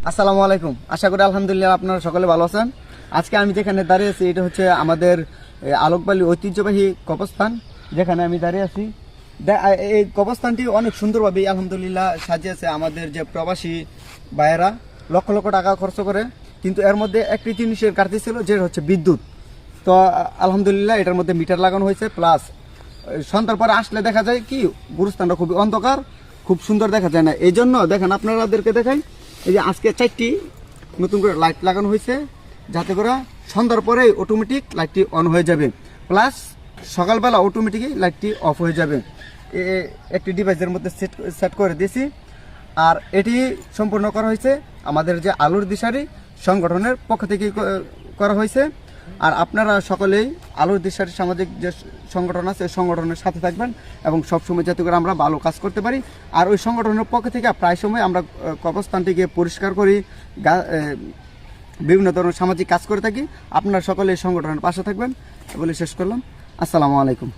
আসসালামু আলাইকুম। আশা করি আলহামদুলিল্লাহ আপনারা সকলে ভালো আছেন। আজকে আমি যেখানে দাঁড়িয়ে আছি এটা হচ্ছে আমাদের আলোকবালি ঐতিহ্যবাহী কবরস্থান, যেখানে আমি দাঁড়িয়ে আছি। এই কবরস্থানটি অনেক সুন্দরভাবে আলহামদুলিল্লাহ সাজিয়েছে আমাদের যে প্রবাসী ভাইয়েরা লক্ষ লক্ষ টাকা খরচ করে, কিন্তু এর মধ্যে একটি জিনিসের ঘাটতি ছিল, যেটা হচ্ছে বিদ্যুৎ। তো আলহামদুলিল্লাহ এটার মধ্যে মিটার লাগানো হয়েছে, প্লাস সন্ধ্যার পরে আসলে দেখা যায় কি গুরুস্থানটা খুবই অন্ধকার, খুব সুন্দর দেখা যায় না। এই জন্য দেখেন আপনাদেরকে দেখাই, এই যে আজকে 4টি নতুন করে লাইট লাগানো হয়েছে, যাতে করে সন্ধ্যার পরে অটোমেটিক লাইটটি অন হয়ে যাবে, প্লাস সকালবেলা অটোমেটিকই লাইটটি অফ হয়ে যাবে। একটি ডিভাইসের মধ্যে সেট করে দিয়েছি। আর এটি সম্পূর্ণ করা হয়েছে আমাদের যে আলোর দিশারি সংগঠনের পক্ষ থেকে করা হয়েছে। আর আপনারা সকলেই আলোর দিশারি সামাজিক যে সংগঠন আছে সংগঠনের সাথে থাকবেন এবং সবসময় যাতে করে আমরা ভালো কাজ করতে পারি। আর ওই সংগঠনের পক্ষ থেকে প্রায় সময় আমরা কবরস্থানটিকে পরিষ্কার করি, বিভিন্ন ধরনের সামাজিক কাজ করে থাকি। আপনারা সকলে এই সংগঠনের পাশে থাকবেন বলে শেষ করলাম। আসসালামু আলাইকুম।